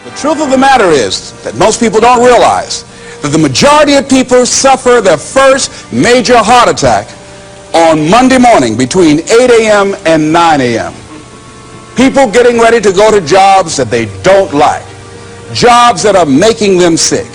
The truth of the matter is that most people don't realize that the majority of people suffer their first major heart attack on Monday morning between 8 a.m. and 9 a.m. People getting ready to go to jobs that they don't like, jobs that are making them sick.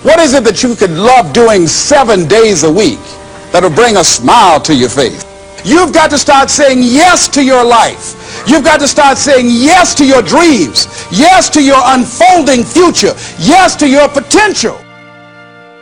What is it that you could love doing 7 days a week that'll bring a smile to your face? You've got to start saying yes to your life. You've got to start saying yes to your dreams, yes to your unfolding future, yes to your potential.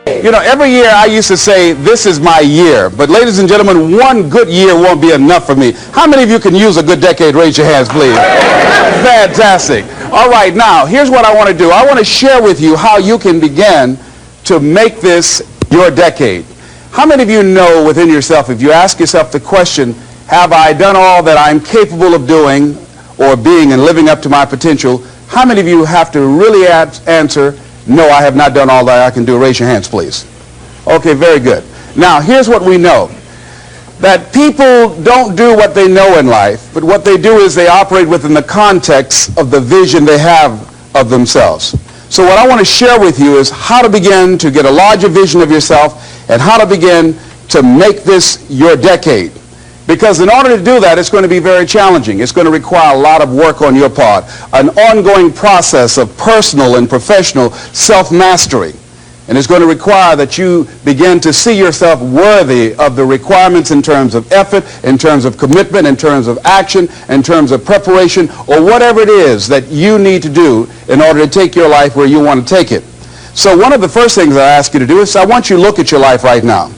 You know, every year I used to say, this is my year. But ladies and gentlemen, one good year won't be enough for me. How many of you can use a good decade? Raise your hands, please. Fantastic. All right, now, here's what I want to do. I want to share with you how you can begin to make this your decade. How many of you know within yourself, if you ask yourself the question, have I done all that I'm capable of doing or being and living up to my potential, how many of you have to really answer, no, I have not done all that I can do? Raise your hands, please. Okay, very good. Now, here's what we know. That people don't do what they know in life, but what they do is they operate within the context of the vision they have of themselves. So what I want to share with you is how to begin to get a larger vision of yourself and how to begin to make this your decade. Because in order to do that, it's going to be very challenging. It's going to require a lot of work on your part, an ongoing process of personal and professional self-mastery. And it's going to require that you begin to see yourself worthy of the requirements in terms of effort, in terms of commitment, in terms of action, in terms of preparation, or whatever it is that you need to do in order to take your life where you want to take it. So one of the first things I ask you to do is I want you to look at your life right now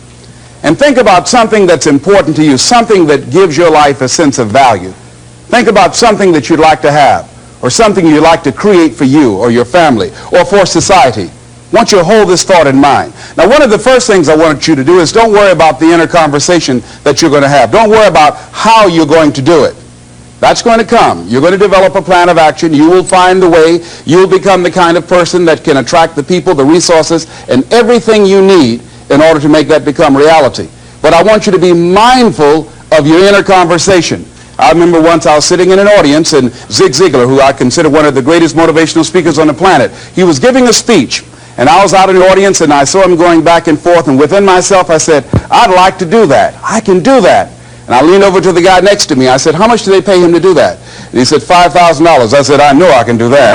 and think about something that's important to you, something that gives your life a sense of value. Think about something that you'd like to have, or something you'd like to create for you or your family or for society. I want you to hold this thought in mind. Now, one of the first things I want you to do is don't worry about the inner conversation that you're going to have. Don't worry about how you're going to do it. That's going to come. You're going to develop a plan of action. You will find the way. You'll become the kind of person that can attract the people, the resources, and everything you need in order to make that become reality. But I want you to be mindful of your inner conversation. I remember once I was sitting in an audience, and Zig Ziglar, who I consider one of the greatest motivational speakers on the planet, he was giving a speech. And I was out in the audience, and I saw him going back and forth, and within myself I said, I'd like to do that. I can do that. And I leaned over to the guy next to me. I said, how much do they pay him to do that? And he said, $5,000. I said, I know I can do that.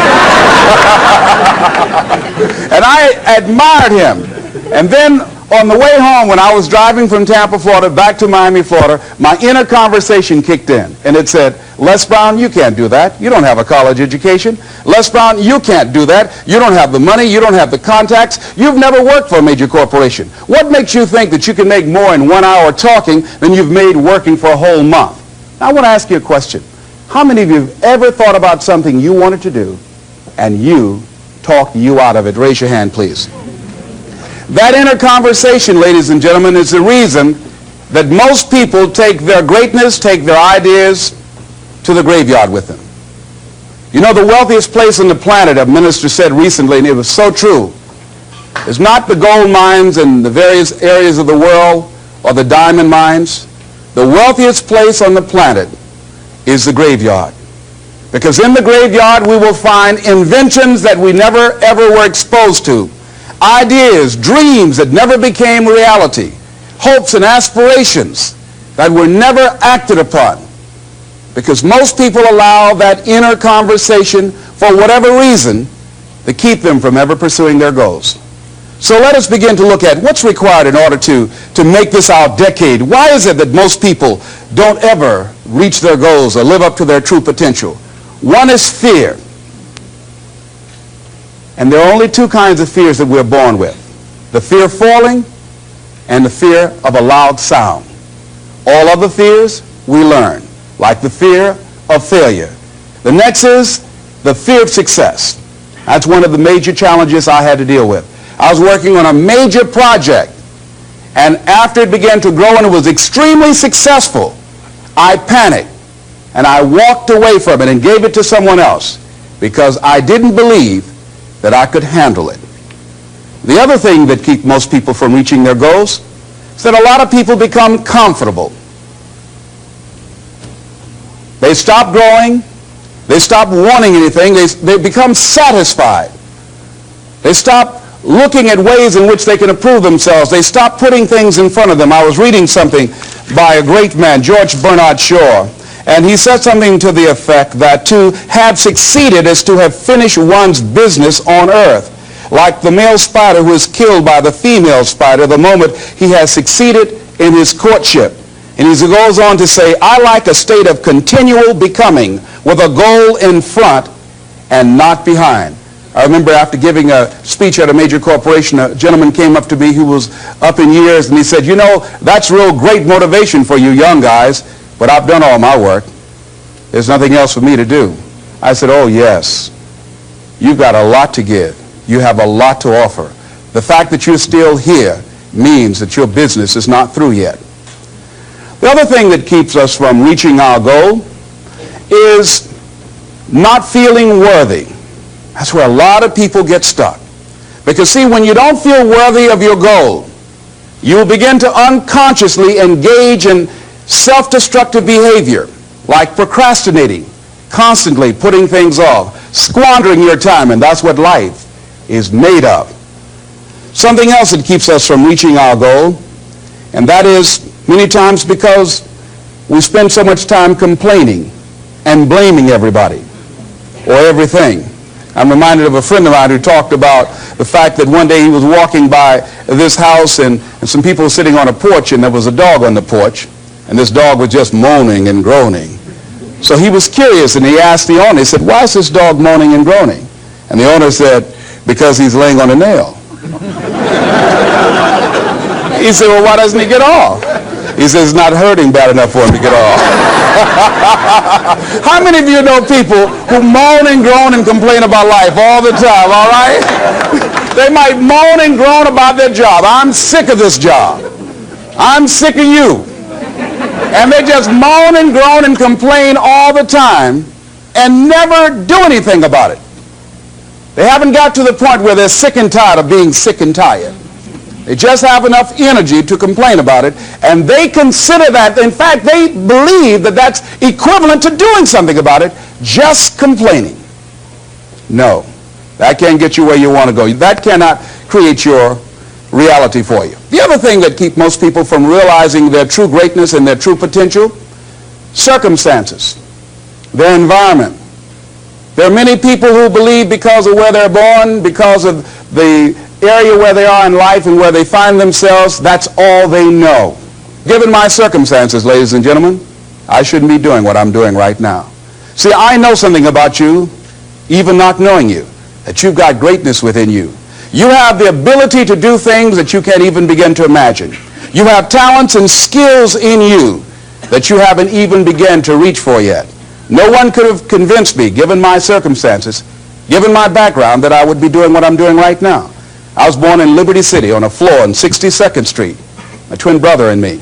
And I admired him. And then on the way home, when I was driving from Tampa, Florida, back to Miami, Florida, my inner conversation kicked in. And it said, Les Brown, you can't do that. You don't have a college education. Les Brown, you can't do that. You don't have the money. You don't have the contacts. You've never worked for a major corporation. What makes you think that you can make more in 1 hour talking than you've made working for a whole month? Now, I want to ask you a question. How many of you have ever thought about something you wanted to do and you talked you out of it? Raise your hand, please. That inner conversation, ladies and gentlemen, is the reason that most people take their greatness, take their ideas to the graveyard with them. You know, the wealthiest place on the planet, a minister said recently, and it was so true, is not the gold mines in the various areas of the world or the diamond mines. The wealthiest place on the planet is the graveyard. Because in the graveyard we will find inventions that we never ever were exposed to. Ideas, dreams that never became reality, hopes and aspirations that were never acted upon, because most people allow that inner conversation, for whatever reason, to keep them from ever pursuing their goals. So let us begin to look at what's required in order to make this our decade. Why is it that most people don't ever reach their goals or live up to their true potential? One is fear. And there are only two kinds of fears that we're born with. The fear of falling and the fear of a loud sound. All other fears we learn, like the fear of failure. The next is the fear of success. That's one of the major challenges I had to deal with. I was working on a major project, and after it began to grow and it was extremely successful, I panicked and I walked away from it and gave it to someone else because I didn't believe that I could handle it. The other thing that keeps most people from reaching their goals is that a lot of people become comfortable. They stop growing, They stop wanting anything. They become satisfied. They stop looking at ways in which they can improve themselves. They stop putting things in front of them. I was reading something by a great man, George Bernard Shaw, and he said something to the effect that to have succeeded is to have finished one's business on earth. Like the male spider who is killed by the female spider the moment he has succeeded in his courtship. And he goes on to say, I like a state of continual becoming with a goal in front and not behind. I remember after giving a speech at a major corporation, a gentleman came up to me who was up in years, and he said, you know, that's real great motivation for you young guys, but I've done all my work. There's nothing else for me to do. I said, oh yes, you've got a lot to give. You have a lot to offer. The fact that you're still here means that your business is not through yet. The other thing that keeps us from reaching our goal is not feeling worthy. That's where a lot of people get stuck. Because see, when you don't feel worthy of your goal, you will begin to unconsciously engage in self-destructive behavior, like procrastinating, constantly putting things off, squandering your time, and that's what life is made of. Something else that keeps us from reaching our goal, and that is many times because we spend so much time complaining and blaming everybody or everything. I'm reminded of a friend of mine who talked about the fact that one day he was walking by this house and some people were sitting on a porch, and there was a dog on the porch, and this dog was just moaning and groaning. So he was curious, and he asked the owner, he said, why is this dog moaning and groaning? And the owner said, because he's laying on a nail. He said, well, why doesn't he get off? He says, it's not hurting bad enough for him to get off. How many of you know people who moan and groan and complain about life all the time, all right? They might moan and groan about their job. I'm sick of this job. I'm sick of you. And they just moan and groan and complain all the time and never do anything about it. They haven't got to the point where they're sick and tired of being sick and tired. They just have enough energy to complain about it, and they consider that, in fact, they believe that that's equivalent to doing something about it, just complaining. No, that can't get you where you want to go. That cannot create your reality for you. The other thing that keeps most people from realizing their true greatness and their true potential, circumstances, their environment. There are many people who believe because of where they're born, because of the area where they are in life and where they find themselves, that's all they know. Given my circumstances, ladies and gentlemen, I shouldn't be doing what I'm doing right now. See, I know something about you, even not knowing you, that you've got greatness within you. You have the ability to do things that you can't even begin to imagine. You have talents and skills in you that you haven't even begun to reach for yet. No one could have convinced me, given my circumstances, given my background, that I would be doing what I'm doing right now. I was born in Liberty City on a floor on 62nd Street, my twin brother and me.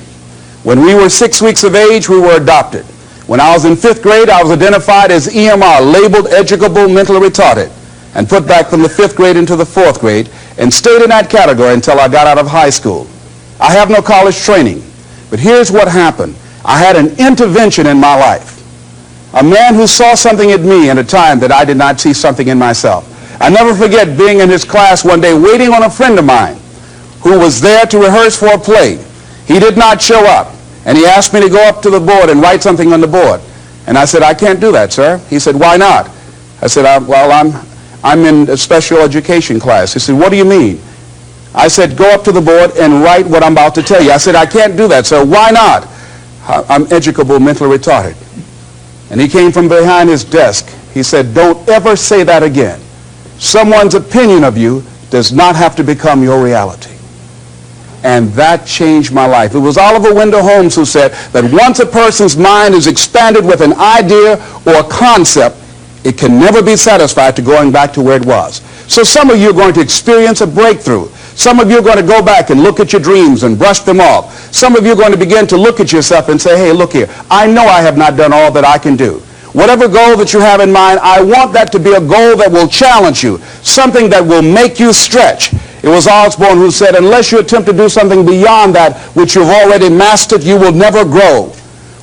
When we were 6 weeks of age, we were adopted. When I was in 5th grade, I was identified as EMR, labeled educable mentally retarded, and put back from the 5th grade into the 4th grade, and stayed in that category until I got out of high school. I have no college training, but here's what happened. I had an intervention in my life. A man who saw something in me at a time that I did not see something in myself. I never forget being in his class one day waiting on a friend of mine who was there to rehearse for a play. He did not show up, and he asked me to go up to the board and write something on the board. And I said, I can't do that, sir. He said, why not? I said, I'm in a special education class. He said, what do you mean? I said, go up to the board and write what I'm about to tell you. I said, I can't do that, sir. Why not? I'm educable mentally retarded. And he came from behind his desk. He said, don't ever say that again. Someone's opinion of you does not have to become your reality. And that changed my life. It was Oliver Wendell Holmes who said that once a person's mind is expanded with an idea or a concept, it can never be satisfied to going back to where it was. So some of you are going to experience a breakthrough. Some of you are going to go back and look at your dreams and brush them off. Some of you are going to begin to look at yourself and say, hey, look here, I know I have not done all that I can do. Whatever goal that you have in mind, I want that to be a goal that will challenge you, something that will make you stretch. It was Osborne who said, unless you attempt to do something beyond that which you've already mastered, you will never grow.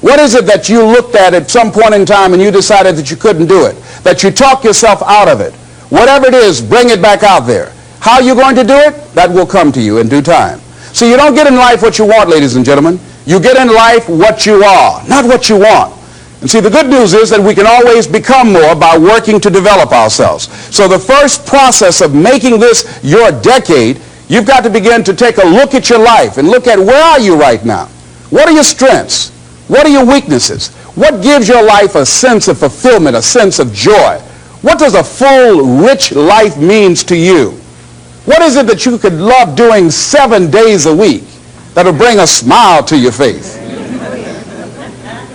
What is it that you looked at some point in time and you decided that you couldn't do it? That you talked yourself out of it? Whatever it is, bring it back out there. How are you going to do it? That will come to you in due time. So you don't get in life what you want, ladies and gentlemen. You get in life what you are, not what you want. And see, the good news is that we can always become more by working to develop ourselves. So the first process of making this your decade, you've got to begin to take a look at your life and look at where are you right now? What are your strengths? What are your weaknesses? What gives your life a sense of fulfillment, a sense of joy? What does a full, rich life means to you? What is it that you could love doing 7 days a week that'll bring a smile to your face?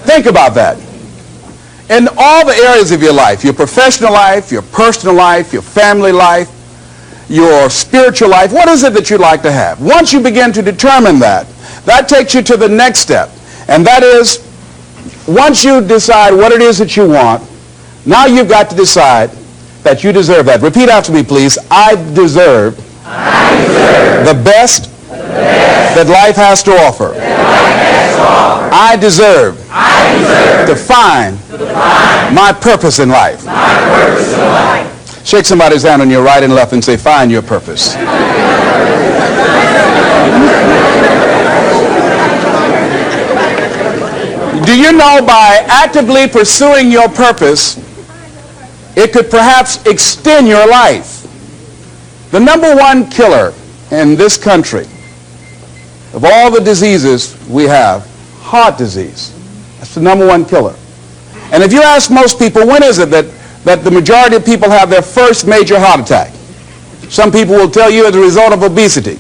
Think about that. In all the areas of your life, your professional life, your personal life, your family life, your spiritual life, what is it that you'd like to have? Once you begin to determine that, that takes you to the next step. And that is, once you decide what it is that you want, now you've got to decide that you deserve that. Repeat after me, please. I deserve the best that life has to offer. I deserve to find my purpose in life. Shake somebody's hand on your right and left and say, find your purpose. Do you know by actively pursuing your purpose, it could perhaps extend your life? The number one killer in this country of all the diseases we have, heart disease. That's the number one killer. And if you ask most people, when is it that the majority of people have their first major heart attack? Some people will tell you as a result of obesity,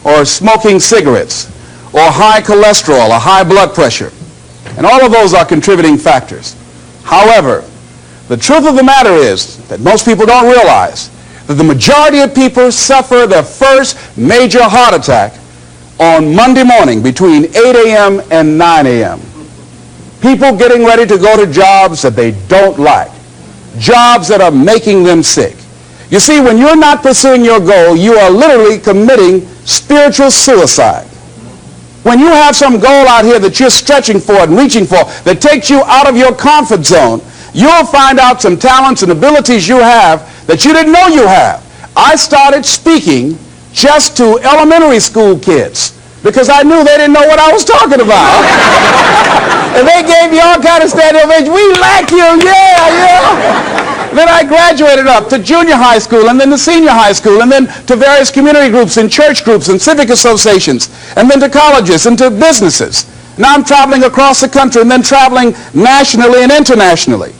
or smoking cigarettes, or high cholesterol, or high blood pressure. And all of those are contributing factors. However, the truth of the matter is that most people don't realize that the majority of people suffer their first major heart attack on Monday morning between 8 a.m. and 9 a.m. People getting ready to go to jobs that they don't like, jobs that are making them sick. You see, when you're not pursuing your goal, you are literally committing spiritual suicide. When you have some goal out here that you're stretching for and reaching for that takes you out of your comfort zone, you'll find out some talents and abilities you have that you didn't know you have. I started speaking just to elementary school kids because I knew they didn't know what I was talking about. And they gave me all kind of standing ovation. We like you, yeah. Then I graduated up to junior high school and then to senior high school and then to various community groups and church groups and civic associations and then to colleges and to businesses. Now I'm traveling across the country and then traveling nationally and internationally.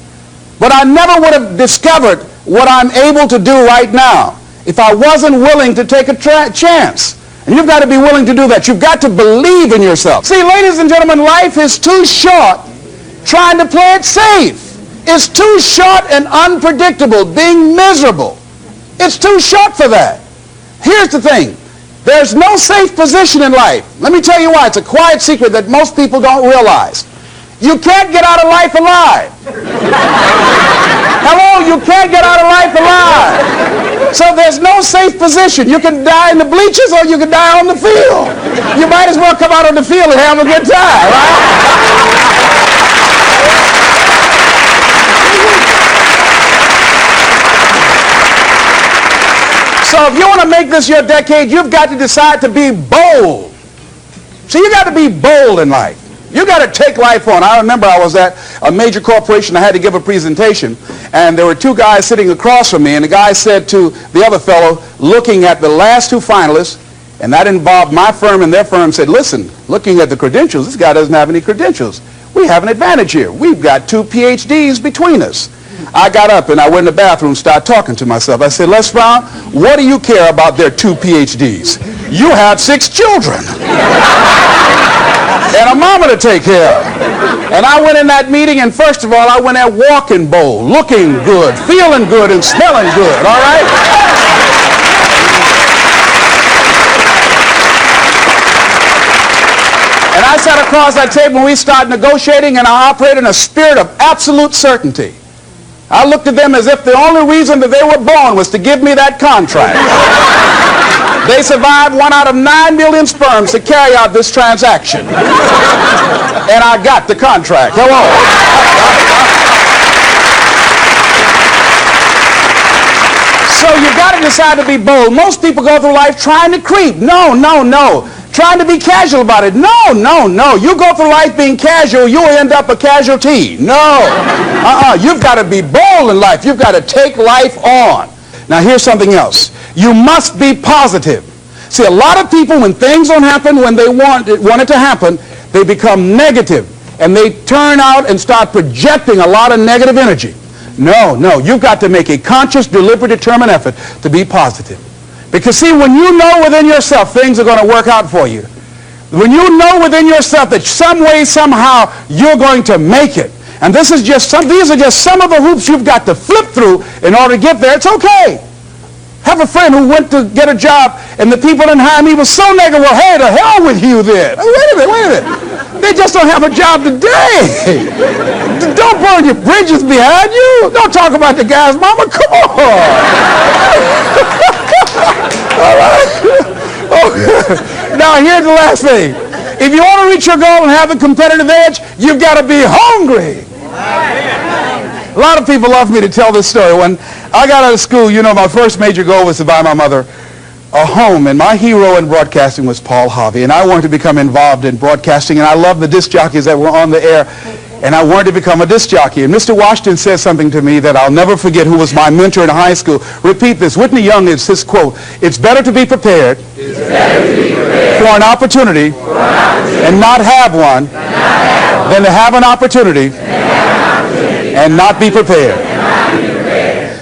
But I never would have discovered what I'm able to do right now if I wasn't willing to take a chance. And you've got to be willing to do that. You've got to believe in yourself. See, ladies and gentlemen, life is too short trying to play it safe. It's too short and unpredictable, being miserable. It's too short for that. Here's the thing. There's no safe position in life. Let me tell you why. It's a quiet secret that most people don't realize. You can't get out of life alive. Hello, you can't get out of life alive. So there's no safe position. You can die in the bleachers or you can die on the field. You might as well come out on the field and have a good time, right? So if you want to make this your decade, you've got to decide to be bold. See, you got to be bold in life. You got to take life on. I remember I was at a major corporation. I had to give a presentation, and there were two guys sitting across from me, and the guy said to the other fellow, looking at the last two finalists, and that involved my firm and their firm, said, listen, looking at the credentials, this guy doesn't have any credentials. We have an advantage here. We've got 2 PhDs between us. I got up and I went in the bathroom and started talking to myself. I said, Les Brown, what do you care about their 2 PhDs? You have 6 children and a mama to take care of. And I went in that meeting, and first of all, I went there walking bold, looking good, feeling good, and smelling good, all right? And I sat across that table and we started negotiating, and I operated in a spirit of absolute certainty. I looked at them as if the only reason that they were born was to give me that contract. They survived 1 out of 9 million sperms to carry out this transaction. And I got the contract. Hello. So you've got to decide to be bold. Most people go through life trying to creep. No. Trying to be casual about it. No. You go through life being casual, you'll end up a casualty. No. You've got to be bold in life. You've got to take life on. Now here's something else. You must be positive. See, a lot of people, when things don't happen when they want it to happen, they become negative. And they turn out and start projecting a lot of negative energy. No. You've got to make a conscious, deliberate, determined effort to be positive. Because see, when you know within yourself things are going to work out for you, when you know within yourself that some way, somehow, you're going to make it, and these are just some of the hoops you've got to flip through in order to get there, it's okay. Have a friend who went to get a job, and the people didn't hire him. He was so negative. Well, hey, to hell with you then. Wait a minute. They just don't have a job today. Don't burn your bridges behind you. Don't talk about the guy's mama. Come on. All right. Now, here's the last thing. If you want to reach your goal and have a competitive edge, you've got to be hungry. A lot of people love me to tell this story. When I got out of school, my first major goal was to buy my mother a home, and my hero in broadcasting was Paul Harvey, and I wanted to become involved in broadcasting, and I loved the disc jockeys that were on the air, and I wanted to become a disc jockey. And Mr. Washington said something to me that I'll never forget, who was my mentor in high school. Repeat this. Whitney Young is his quote. It's better to be prepared for an opportunity and not have one than to have an opportunity and not be prepared.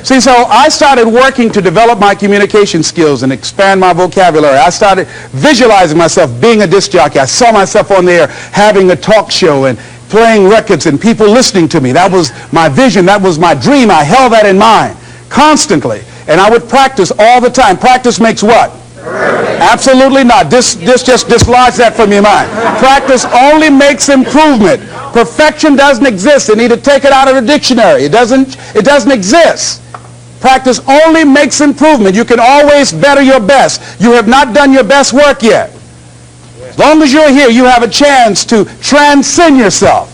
See, so I started working to develop my communication skills and expand my vocabulary. I started visualizing myself being a disc jockey. I saw myself on the air having a talk show and playing records and people listening to me. That was my vision. That was my dream. I held that in mind constantly. And I would practice all the time. Practice makes what? Perfect. Absolutely not. Just dislodge that from your mind. Practice only makes improvement. Perfection doesn't exist. You need to take it out of the dictionary. It doesn't exist. Practice only makes improvement. You can always better your best. You have not done your best work yet. As long as you're here, you have a chance to transcend yourself.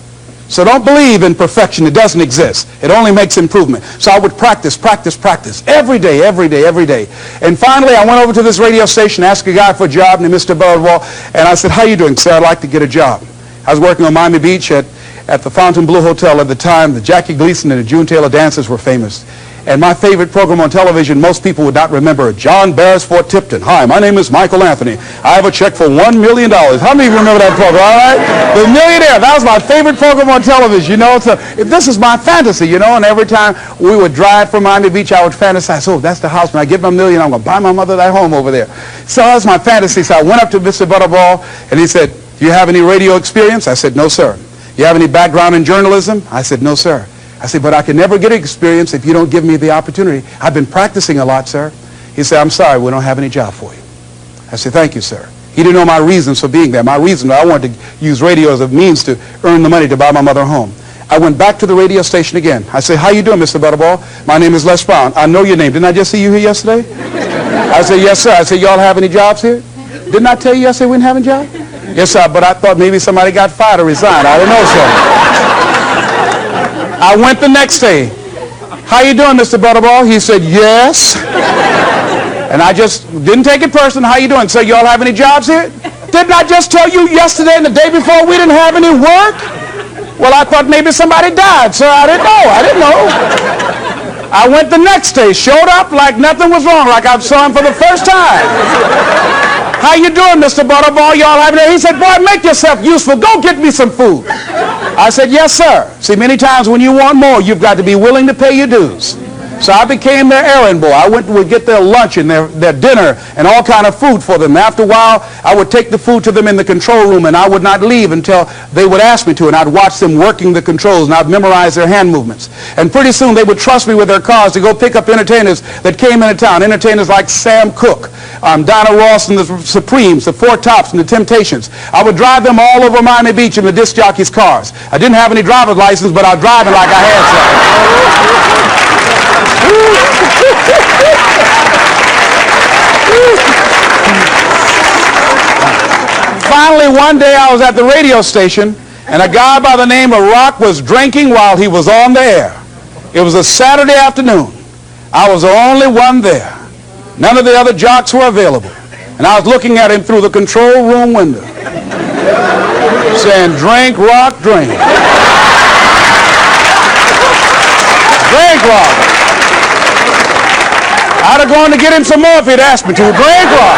So don't believe in perfection. It doesn't exist. It only makes improvement. So I would practice every day. And finally, I went over to this radio station, asked a guy for a job named Mr. Bellwall, and I said, how you doing, sir? I'd like to get a job. I was working on Miami Beach at the Fontainebleau Hotel at the time. The Jackie Gleason and the June Taylor dancers were famous. And my favorite program on television, most people would not remember, John Beresford Tipton. Hi, my name is Michael Anthony. I have a check for $1 million. How many of you remember that program, all right? The Millionaire, that was my favorite program on television, So this is my fantasy, and every time we would drive from Miami Beach, I would fantasize, that's the house. When I get my $1 million, I'm going to buy my mother that home over there. So that's my fantasy. So I went up to Mr. Butterball, and he said, do you have any radio experience? I said, no, sir. You have any background in journalism? I said, no, sir. I said, but I can never get experience if you don't give me the opportunity. I've been practicing a lot, sir. He said, I'm sorry, we don't have any job for you. I said, thank you, sir. He didn't know my reasons for being there. My reason, I wanted to use radio as a means to earn the money to buy my mother a home. I went back to the radio station again. I said, how you doing, Mr. Butterball? My name is Les Brown. I know your name. Didn't I just see you here yesterday? I said, yes, sir. I said, y'all have any jobs here? Didn't I tell you yesterday we didn't have any jobs? Yes, sir, but I thought maybe somebody got fired or resigned. I didn't know, sir. I went the next day. How you doing, Mr. Butterball? He said, yes. And I just didn't take it personal. How you doing? So y'all have any jobs here? Didn't I just tell you yesterday and the day before we didn't have any work? Well, I thought maybe somebody died, sir. I didn't know. I went the next day, showed up like nothing was wrong, like I saw him for the first time. How you doing, Mr. Butterball? Y'all have it? He said, boy, make yourself useful. Go get me some food. I said, yes, sir. See, many times when you want more, you've got to be willing to pay your dues. So I became their errand boy. I would get their lunch and their dinner and all kind of food for them. After a while, I would take the food to them in the control room, and I would not leave until they would ask me to, and I'd watch them working the controls, and I'd memorize their hand movements. And pretty soon, they would trust me with their cars to go pick up entertainers that came into town, entertainers like Sam Cooke, Donna Ross and the Supremes, the Four Tops, and the Temptations. I would drive them all over Miami Beach in the disc jockeys' cars. I didn't have any driver's license, but I was driving like I had some. one day I was at the radio station, and a guy by the name of Rock was drinking while he was on the air. It was a Saturday afternoon. I was the only one there. None of the other jocks were available. And I was looking at him through the control room window, saying, drink, Rock, drink. Drink, Rock. I'd have gone to get him some more if he'd asked me to. Drink, Rock.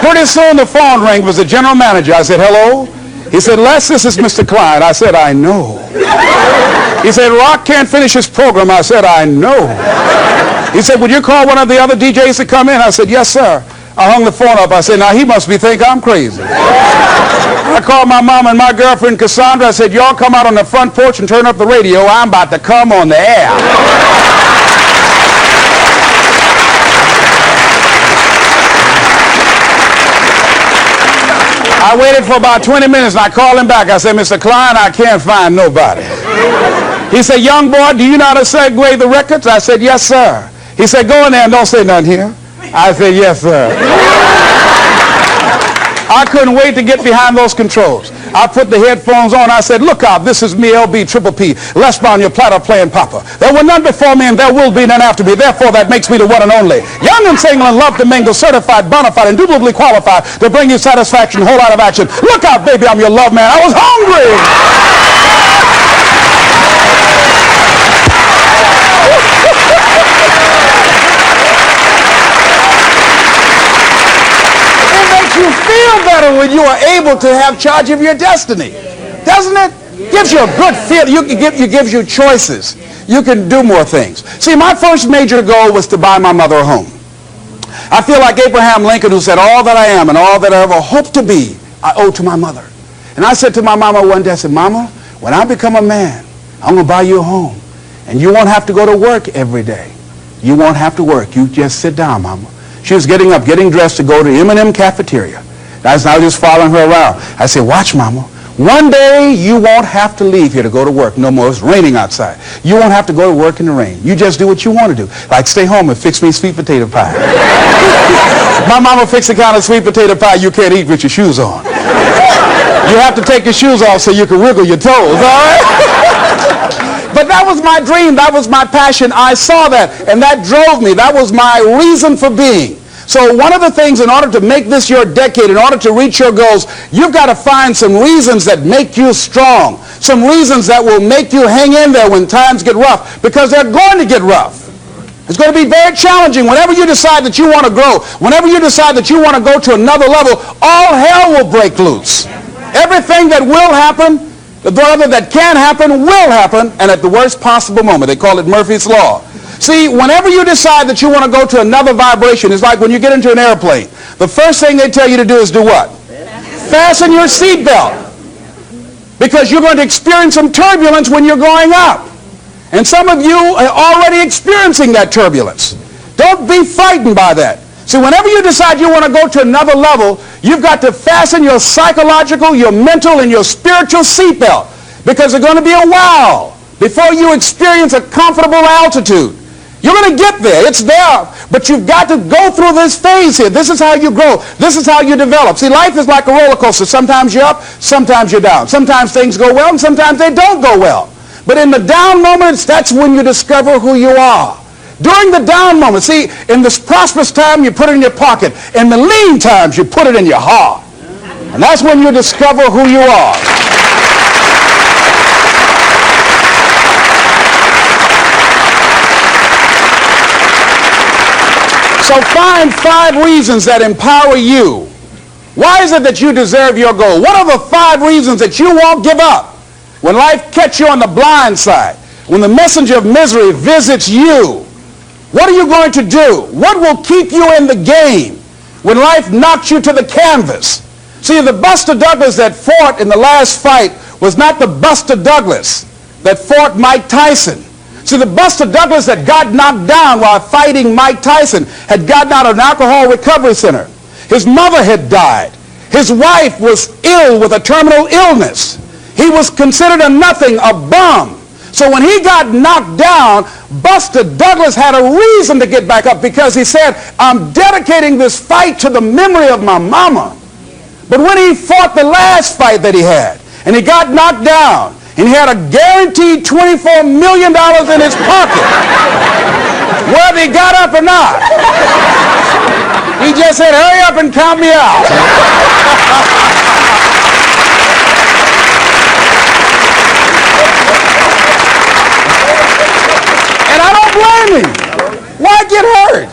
Pretty soon the phone rang. It was the general manager. I said, hello? He said, Les, this is Mr. Klein. I said, I know. He said, Rock can't finish his program. I said, I know. He said, would you call one of the other DJs to come in? I said, yes, sir. I hung the phone up. I said, now he must think I'm crazy. I called my mom and my girlfriend, Cassandra. I said, y'all come out on the front porch and turn up the radio. I'm about to come on the air. I waited for about 20 minutes and I called him back. I said, Mr. Klein, I can't find nobody. He said, young boy, do you know how to segue the records? I said, yes, sir. He said, go in there and don't say nothing here. I said, yes, sir. I couldn't wait to get behind those controls. I put the headphones on. I said, look out, this is me, LB, Triple P, Les Brown, your platter playing papa. There were none before me and there will be none after me. Therefore, that makes me the one and only. Young and single and love to mingle, certified, bona fide, indubitably qualified to bring you satisfaction, whole lot of action. Look out, baby, I'm your love man. I was hungry. You feel better when you are able to have charge of your destiny, doesn't it? Gives you a good feel. It gives you choices. You can do more things. See, my first major goal was to buy my mother a home. I feel like Abraham Lincoln, who said, all that I am and all that I ever hope to be, I owe to my mother. And I said to my mama one day, I said, Mama, when I become a man, I'm going to buy you a home. And you won't have to go to work every day. You won't have to work. You just sit down, Mama. She was getting up, getting dressed to go to M&M cafeteria. I was just following her around. I said, watch, Mama. One day you won't have to leave here to go to work no more. It's raining outside. You won't have to go to work in the rain. You just do what you want to do. Like stay home and fix me sweet potato pie. My mama fixed the kind of sweet potato pie you can't eat with your shoes on. You have to take your shoes off so you can wiggle your toes, all right? But that was my dream. That was my passion. I saw that, and that drove me. That was my reason for being. So one of the things, in order to make this your decade, in order to reach your goals, you've got to find some reasons that make you strong, some reasons that will make you hang in there when times get rough, because they're going to get rough. It's going to be very challenging. Whenever you decide that you want to grow, whenever you decide that you want to go to another level, all hell will break loose. Everything that will happen, the other that can happen, will happen, and at the worst possible moment. They call it Murphy's Law. See, whenever you decide that you want to go to another vibration, it's like when you get into an airplane. The first thing they tell you to do is do what? Fasten your seatbelt. Because you're going to experience some turbulence when you're going up. And some of you are already experiencing that turbulence. Don't be frightened by that. See, whenever you decide you want to go to another level, you've got to fasten your psychological, your mental, and your spiritual seatbelt. Because there's going to be a while before you experience a comfortable altitude. You're going to get there. It's there. But you've got to go through this phase here. This is how you grow. This is how you develop. See, life is like a roller coaster. Sometimes you're up, sometimes you're down. Sometimes things go well, and sometimes they don't go well. But in the down moments, that's when you discover who you are. During the down moments, see, in this prosperous time, you put it in your pocket. In the lean times, you put it in your heart. And that's when you discover who you are. So find 5 reasons that empower you. Why is it that you deserve your goal? What are the 5 reasons that you won't give up? When life catches you on the blind side, when the messenger of misery visits you, what are you going to do? What will keep you in the game when life knocks you to the canvas? See, the Buster Douglas that fought in the last fight was not the Buster Douglas that fought Mike Tyson. See, the Buster Douglas that got knocked down while fighting Mike Tyson had gotten out of an alcohol recovery center. His mother had died. His wife was ill with a terminal illness. He was considered a nothing, a bum. So when he got knocked down, Buster Douglas had a reason to get back up because he said, I'm dedicating this fight to the memory of my mama. But when he fought the last fight that he had, and he got knocked down, and he had a guaranteed $24 million in his pocket, whether he got up or not, he just said, hurry up and count me out. And I don't blame him. Why get hurt?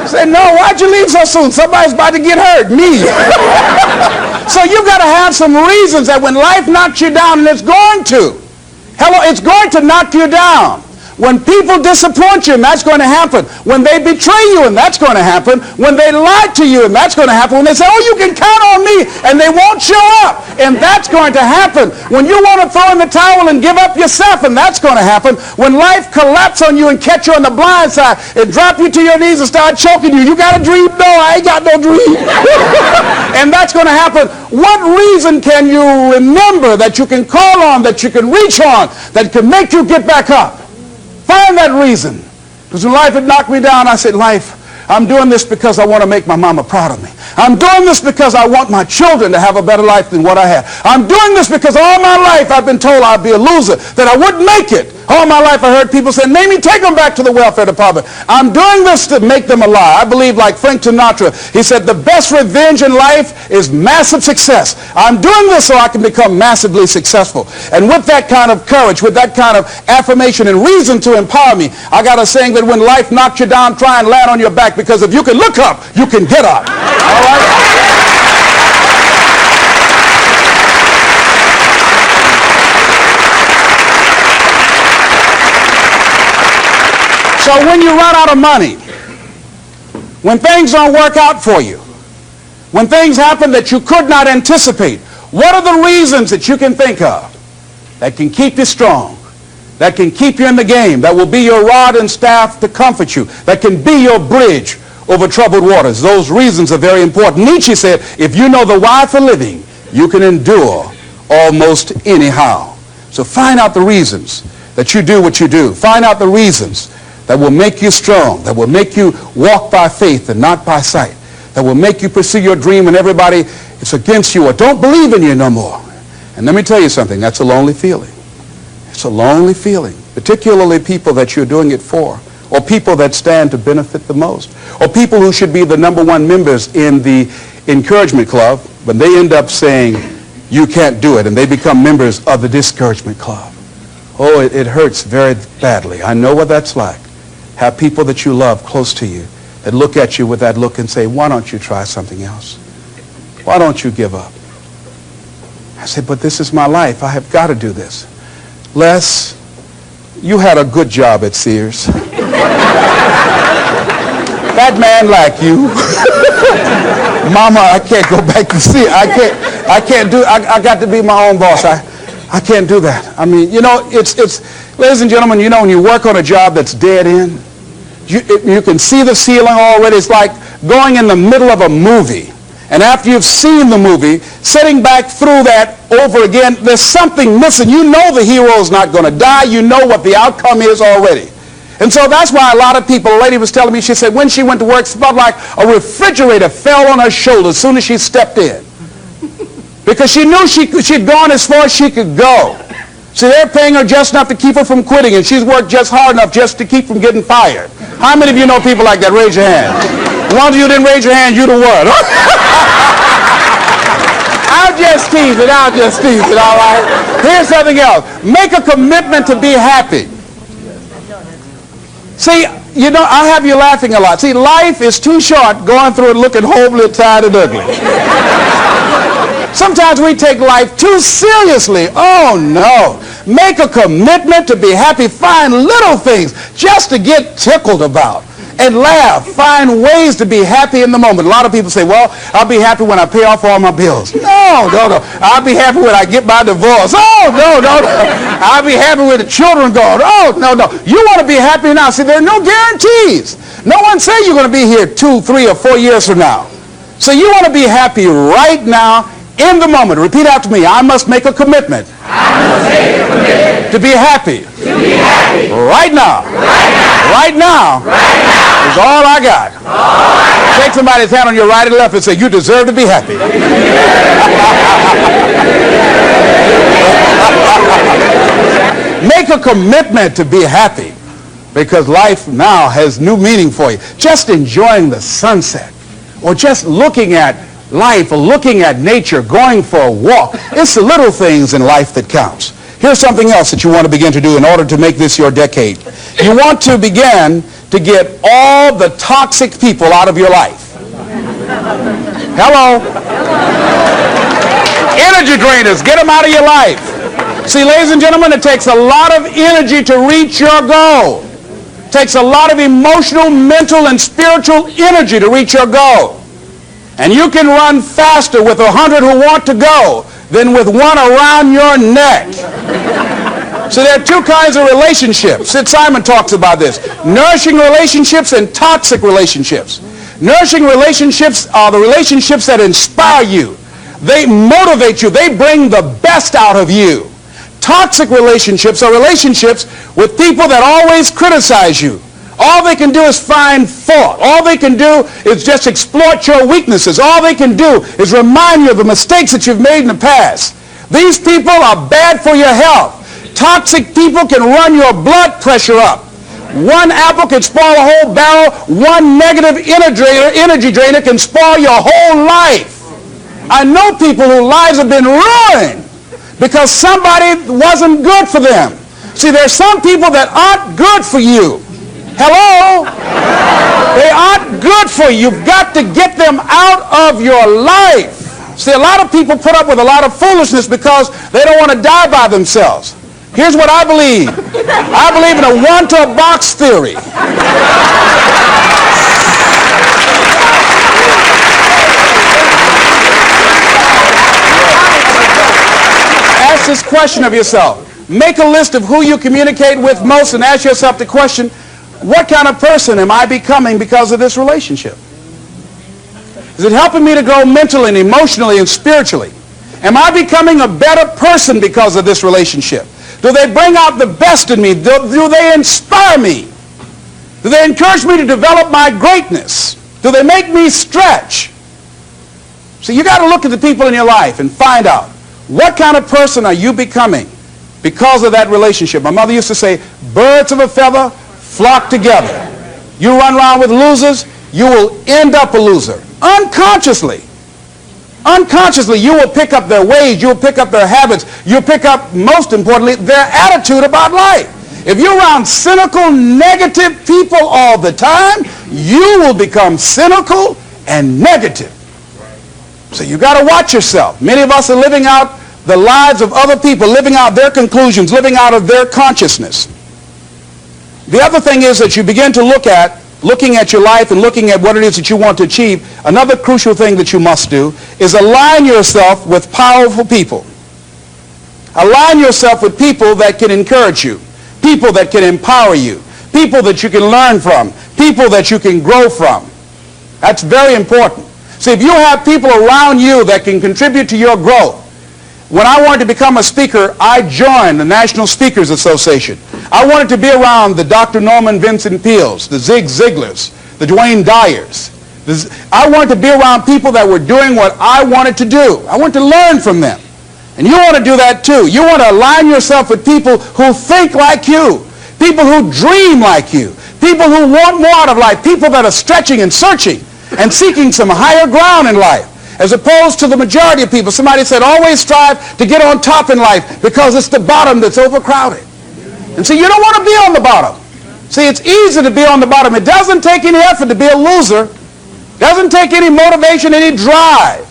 He said, no, why'd you leave so soon? Somebody's about to get hurt. Me. So you've got to have some reasons that when life knocks you down, and it's going to. Hello, it's going to knock you down. When people disappoint you, and that's going to happen. When they betray you, and that's going to happen. When they lie to you, and that's going to happen. When they say, oh, you can count on me, and they won't show up, and that's going to happen. When you want to throw in the towel and give up yourself, and that's going to happen. When life collapses on you and catch you on the blind side, and drop you to your knees and start choking you. You got a dream? No, I ain't got no dream. And that's going to happen. What reason can you remember that you can call on, that you can reach on, that can make you get back up? Find that reason. Because when life had knocked me down, I said, life, I'm doing this because I want to make my mama proud of me. I'm doing this because I want my children to have a better life than what I had. I'm doing this because all my life I've been told I'd be a loser, that I wouldn't make it. All my life I heard people say, Mamie, take them back to the welfare department. I'm doing this to make them a lie. I believe like Frank Sinatra, he said, the best revenge in life is massive success. I'm doing this so I can become massively successful. And with that kind of courage, with that kind of affirmation and reason to empower me, I got a saying that when life knocks you down, try and land on your back, because if you can look up, you can get up. All right? So when you run out of money, when things don't work out for you, when things happen that you could not anticipate, what are the reasons that you can think of that can keep you strong, that can keep you in the game, that will be your rod and staff to comfort you, that can be your bridge over troubled waters? Those reasons are very important. Nietzsche said, if you know the why for living, you can endure almost anyhow. So find out the reasons that you do what you do. Find out the reasons that will make you strong, that will make you walk by faith and not by sight, that will make you pursue your dream when everybody is against you or don't believe in you no more. And let me tell you something, that's a lonely feeling. It's a lonely feeling, particularly people that you're doing it for, or people that stand to benefit the most, or people who should be the #1 members in the encouragement club, but they end up saying, you can't do it, and they become members of the discouragement club. Oh, it hurts very badly. I know what that's like. Have people that you love close to you that look at you with that look and say, why don't you try something else? Why don't you give up? I said, but this is my life. I have got to do this. Les, you had a good job at Sears. That man like you. Mama, I can't go back to Sears. I can't do, I got to be my own boss. I can't do that. I mean, you know, it's ladies and gentlemen, you know, when you work on a job that's dead end, you can see the ceiling already. It's like going in the middle of a movie. And after you've seen the movie, sitting back through that over again, there's something missing. You know the hero's not going to die. You know what the outcome is already. And so that's why a lot of people, a lady was telling me, she said when she went to work, it felt like a refrigerator fell on her shoulder as soon as she stepped in. Because she knew she'd gone as far as she could go. See, they're paying her just enough to keep her from quitting, and she's worked just hard enough just to keep from getting fired. How many of you know people like that? Raise your hand. The ones of you didn't raise your hand, you the what? I'll just tease it, all right? Here's something else. Make a commitment to be happy. See, you know, I have you laughing a lot. See, life is too short going through it looking homely, tired, and ugly. Sometimes we take life too seriously. Oh, no. Make a commitment to be happy. Find little things just to get tickled about and laugh. Find ways to be happy in the moment. A lot of people say, well, I'll be happy when I pay off all my bills. No. I'll be happy when I get my divorce. Oh, no. I'll be happy when the children go. Oh, no. You want to be happy now. See, there are no guarantees. No one says you're going to be here 2, 3, or 4 years from now. So you want to be happy right now, in the moment. Repeat after me. I must make a commitment. To be happy. Right now. Right now. Is all I got. Take somebody's hand on your right and left and say, you deserve to be happy. Make a commitment to be happy, because life now has new meaning for you. Just enjoying the sunset, or just looking at life, or looking at nature, going for a walk. It's the little things in life that counts. Here's something else that you want to begin to do in order to make this your decade. You want to begin to get all the toxic people out of your life. Hello? Energy drainers, get them out of your life. See, ladies and gentlemen, it takes a lot of energy to reach your goal. It takes a lot of emotional, mental, and spiritual energy to reach your goal. And you can run faster with 100 who want to go than with one around your neck. So there are two kinds of relationships. Sid Simon talks about this. Nourishing relationships and toxic relationships. Nourishing relationships are the relationships that inspire you. They motivate you. They bring the best out of you. Toxic relationships are relationships with people that always criticize you. All they can do is find fault. All they can do is just exploit your weaknesses. All they can do is remind you of the mistakes that you've made in the past. These people are bad for your health. Toxic people can run your blood pressure up. One apple can spoil a whole barrel. One negative energy drainer can spoil your whole life. I know people whose lives have been ruined because somebody wasn't good for them. See, there's some people that aren't good for you. Hello? They aren't good for you. You've got to get them out of your life. See, a lot of people put up with a lot of foolishness because they don't want to die by themselves. Here's what I believe. I believe in a one-to-a-box theory. Ask this question of yourself. Make a list of who you communicate with most and ask yourself the question, what kind of person am I becoming because of this relationship? Is it helping me to grow mentally and emotionally and spiritually? Am I becoming a better person because of this relationship? Do they bring out the best in me? Do they inspire me? Do they encourage me to develop my greatness? Do they make me stretch? So you got to look at the people in your life and find out what kind of person are you becoming because of that relationship. My mother used to say, birds of a feather flock together. You run around with losers, you will end up a loser. Unconsciously. Unconsciously, you will pick up their ways, you will pick up their habits, you'll pick up, most importantly, their attitude about life. If you're around cynical, negative people all the time, you will become cynical and negative. So you got to watch yourself. Many of us are living out the lives of other people, living out their conclusions, living out of their consciousness. The other thing is that you begin to looking at your life and looking at what it is that you want to achieve. Another crucial thing that you must do is align yourself with powerful people. Align yourself with people that can encourage you, people that can empower you, people that you can learn from, people that you can grow from. That's very important. See, if you have people around you that can contribute to your growth. When I wanted to become a speaker, I joined the National Speakers Association. I wanted to be around the Dr. Norman Vincent Peales, the Zig Ziglars, the Dwayne Dyers. I wanted to be around people that were doing what I wanted to do. I wanted to learn from them. And you want to do that too. You want to align yourself with people who think like you, people who dream like you, people who want more out of life, people that are stretching and searching and seeking some higher ground in life. As opposed to the majority of people. Somebody said, always strive to get on top in life because it's the bottom that's overcrowded. And so you don't want to be on the bottom. See, it's easy to be on the bottom. It doesn't take any effort to be a loser. It doesn't take any motivation, any drive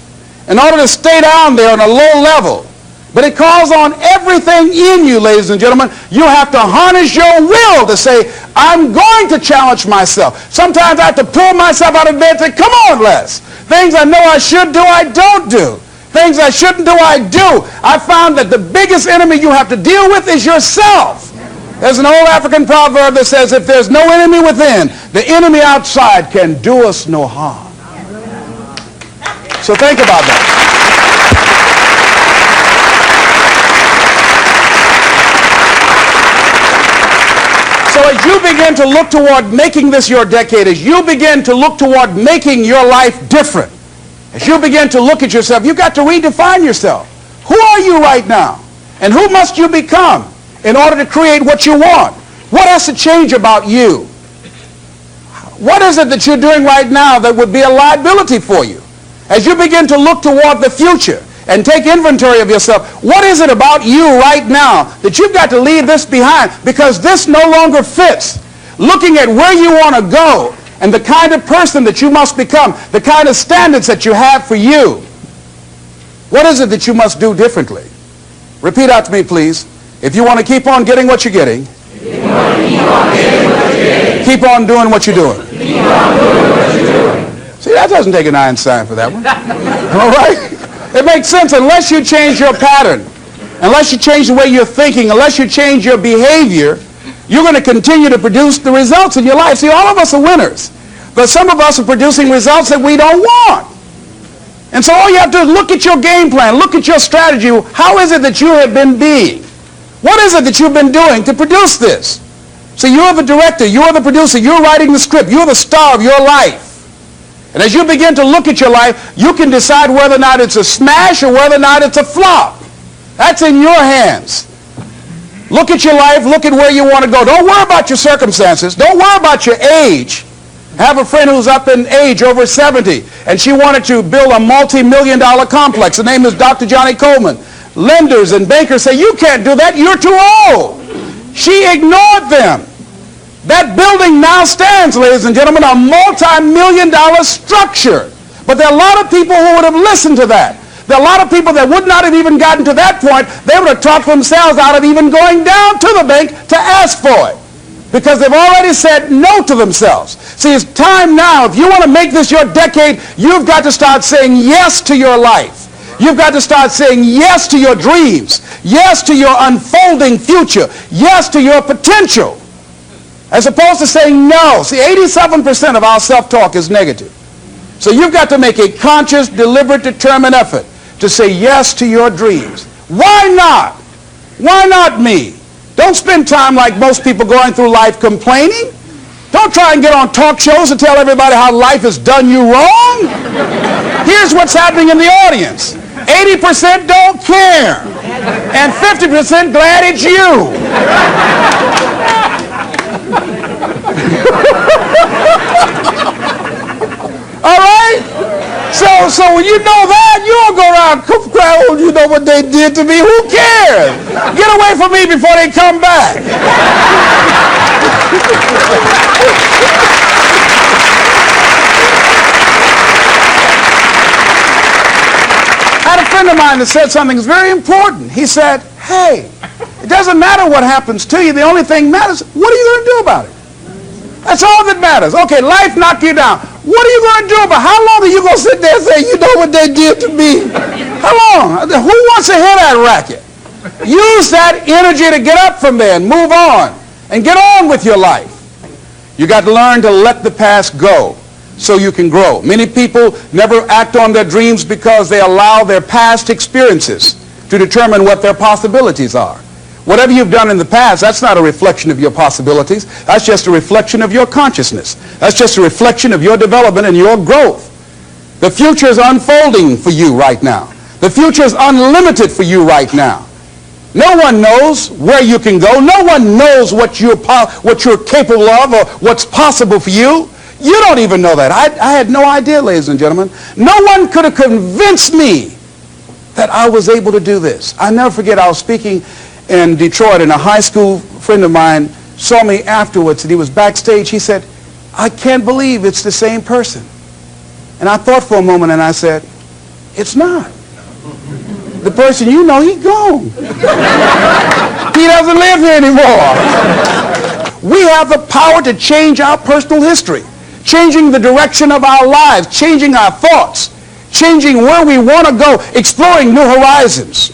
in order to stay down there on a low level. But it calls on everything in you, ladies and gentlemen. You have to harness your will to say, I'm going to challenge myself. Sometimes I have to pull myself out of bed and say, come on, Les. Things I know I should do, I don't do. Things I shouldn't do, I do. I found that the biggest enemy you have to deal with is yourself. There's an old African proverb that says, if there's no enemy within, the enemy outside can do us no harm. So think about that. So as you begin to look toward making this your decade, as you begin to look toward making your life different, as you begin to look at yourself, you've got to redefine yourself. Who are you right now? And who must you become in order to create what you want? What has to change about you? What is it that you're doing right now that would be a liability for you? As you begin to look toward the future and take inventory of yourself, what is it about you right now that you've got to leave this behind because this no longer fits? Looking at where you want to go and the kind of person that you must become, the kind of standards that you have for you. What is it that you must do differently? Repeat out to me, please. If you want to keep on getting what you're getting, keep on doing what you're doing. See, that doesn't take an Einstein for that one. All right? It makes sense unless you change your pattern, unless you change the way you're thinking, unless you change your behavior, you're going to continue to produce the results in your life. See, all of us are winners, but some of us are producing results that we don't want. And so all you have to do is look at your game plan, look at your strategy. How is it that you have been being? What is it that you've been doing to produce this? So you're the director, you're the producer, you're writing the script, you're the star of your life. And as you begin to look at your life, you can decide whether or not it's a smash or whether or not it's a flop. That's in your hands. Look at your life, look at where you want to go. Don't worry about your circumstances. Don't worry about your age. I have a friend who's up in age, over 70, and she wanted to build a multi-million-dollar complex. The name is Dr. Johnny Coleman. Lenders and bankers say, you can't do that, you're too old. She ignored them. That building now stands, ladies and gentlemen, a multi-million-dollar structure. But there are a lot of people who would have listened to that. There are a lot of people that would not have even gotten to that point. They would have talked themselves out of even going down to the bank to ask for it, because they've already said no to themselves. See, it's time now. If you want to make this your decade, you've got to start saying yes to your life. You've got to start saying yes to your dreams, yes to your unfolding future, yes to your potential, as opposed to saying no. See, 87% of our self-talk is negative. So you've got to make a conscious, deliberate, determined effort to say yes to your dreams. Why not? Why not me? Don't spend time like most people going through life complaining. Don't try and get on talk shows and tell everybody how life has done you wrong. Here's what's happening in the audience. 80% don't care, and 50% glad it's you. All right? So when you know that, you don't go around crying, oh, you know what they did to me. Who cares? Get away from me before they come back. I had a friend of mine that said something that's very important. He said, hey, it doesn't matter what happens to you. The only thing matters, what are you going to do about it? That's all that matters. Okay, life knocked you down. What are you going to do about it? How long are you going to sit there and say, you know what they did to me? How long? Who wants to hear that racket? Use that energy to get up from there and move on and get on with your life. You got to learn to let the past go so you can grow. Many people never act on their dreams because they allow their past experiences to determine what their possibilities are. Whatever you've done in the past, that's not a reflection of your possibilities. That's just a reflection of your consciousness. That's just a reflection of your development and your growth. The future is unfolding for you right now. The future is unlimited for you right now. No one knows where you can go. No one knows what you're capable of or what's possible for you. You don't even know that. I had no idea, ladies and gentlemen. No one could have convinced me that I was able to do this. I'll never forget, I was speaking in Detroit, and a high school friend of mine saw me afterwards, and he was backstage. He said, I can't believe it's the same person. And I thought for a moment, and I said, it's not. The person you know, he's gone. He doesn't live here anymore. We have the power to change our personal history, changing the direction of our lives, changing our thoughts, changing where we want to go, exploring new horizons.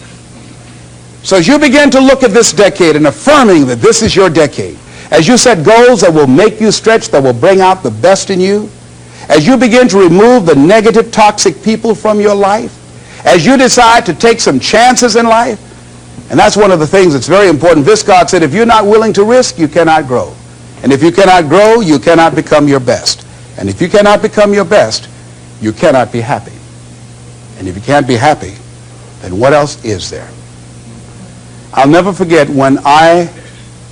So as you begin to look at this decade and affirming that this is your decade, as you set goals that will make you stretch, that will bring out the best in you, as you begin to remove the negative, toxic people from your life, as you decide to take some chances in life, and that's one of the things that's very important. Viscard said, if you're not willing to risk, you cannot grow. And if you cannot grow, you cannot become your best. And if you cannot become your best, you cannot be happy. And if you can't be happy, then what else is there? I'll never forget when I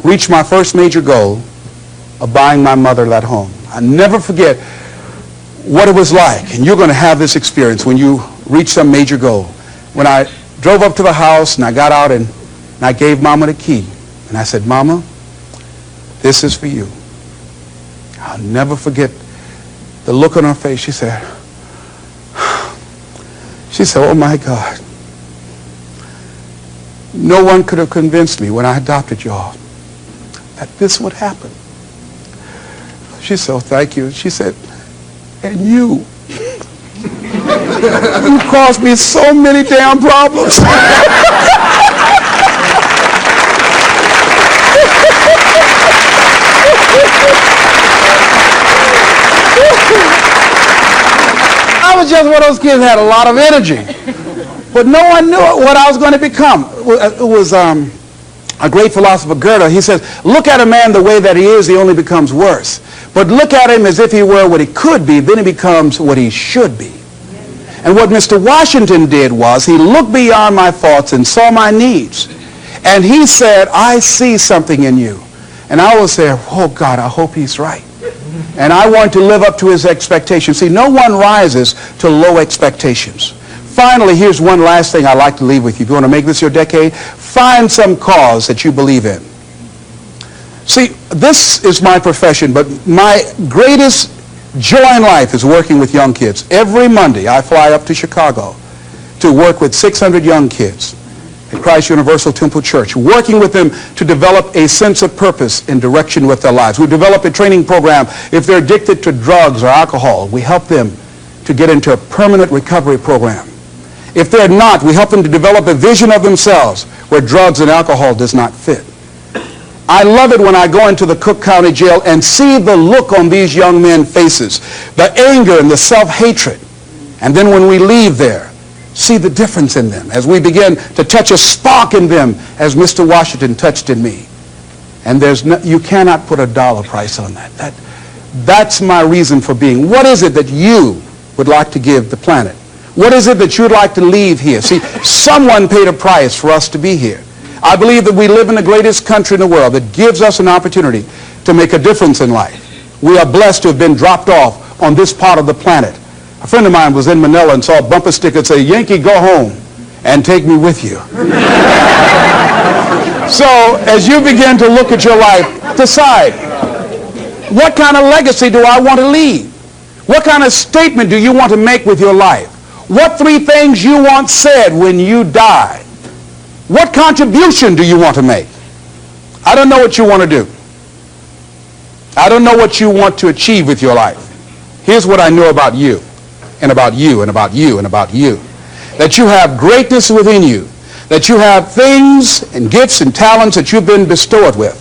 reached my first major goal of buying my mother that home. I'll never forget what it was like. And you're going to have this experience when you reach some major goal. When I drove up to the house and I got out and I gave Mama the key. And I said, Mama, this is for you. I'll never forget the look on her face. She said, oh my God. No one could have convinced me when I adopted y'all that this would happen. She said, oh, thank you. She said, and you. You caused me so many damn problems. I was just one of those kids that had a lot of energy. But no one knew what I was going to become. It was a great philosopher, Goethe. He says, look at a man the way that he is, he only becomes worse. But look at him as if he were what he could be, then he becomes what he should be. And what Mr. Washington did was he looked beyond my thoughts and saw my needs. And he said, I see something in you. And I was there, oh God, I hope he's right. And I want to live up to his expectations. See, no one rises to low expectations. Finally, here's one last thing I'd like to leave with you. If you want to make this your decade, find some cause that you believe in. See, this is my profession, but my greatest joy in life is working with young kids. Every Monday, I fly up to Chicago to work with 600 young kids at Christ Universal Temple Church, working with them to develop a sense of purpose and direction with their lives. We develop a training program. If they're addicted to drugs or alcohol, we help them to get into a permanent recovery program. If they're not, we help them to develop a vision of themselves where drugs and alcohol does not fit. I love it when I go into the Cook County Jail and see the look on these young men's faces, the anger and the self-hatred. And then when we leave there, see the difference in them as we begin to touch a spark in them as Mr. Washington touched in me. And you cannot put a dollar price on that. That's my reason for being. What is it that you would like to give the planet? What is it that you'd like to leave here? See, someone paid a price for us to be here. I believe that we live in the greatest country in the world that gives us an opportunity to make a difference in life. We are blessed to have been dropped off on this part of the planet. A friend of mine was in Manila and saw a bumper sticker that said, Yankee, go home and take me with you. So as you begin to look at your life, decide, what kind of legacy do I want to leave? What kind of statement do you want to make with your life? What 3 things you want said when you die? What contribution do you want to make? I don't know what you want to do. I don't know what you want to achieve with your life. Here's what I know about you, and about you, and about you, and about you. That you have greatness within you. That you have things and gifts and talents that you've been bestowed with.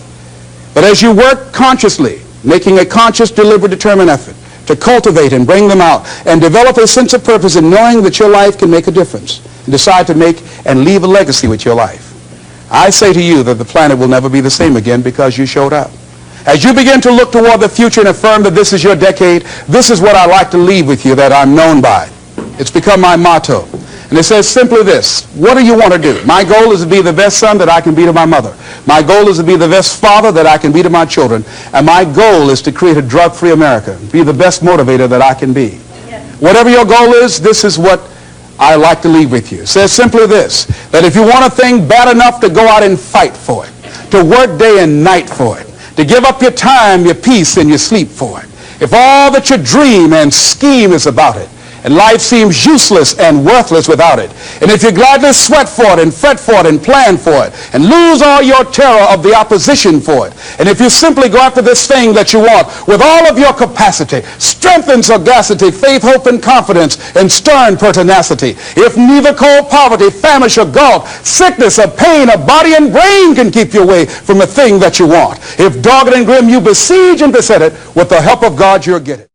But as you work consciously, making a conscious, deliberate, determined effort to cultivate and bring them out and develop a sense of purpose in knowing that your life can make a difference and decide to make and leave a legacy with your life. I say to you that the planet will never be the same again because you showed up. As you begin to look toward the future and affirm that this is your decade, this is what I like to leave with you that I'm known by. It's become my motto. And it says simply this: what do you want to do? My goal is to be the best son that I can be to my mother. My goal is to be the best father that I can be to my children. And my goal is to create a drug-free America, be the best motivator that I can be. Yes. Whatever your goal is, this is what I like to leave with you. It says simply this, that if you want a thing bad enough to go out and fight for it, to work day and night for it, to give up your time, your peace, and your sleep for it, if all that you dream and scheme is about it, and life seems useless and worthless without it, and if you gladly sweat for it and fret for it and plan for it and lose all your terror of the opposition for it, and if you simply go after this thing that you want with all of your capacity, strength and sagacity, faith, hope, and confidence, and stern pertinacity, if neither cold poverty, famish, or gulf, sickness, or pain, of body and brain can keep you away from a thing that you want, if dogged and grim you besiege and beset it, with the help of God you'll get it.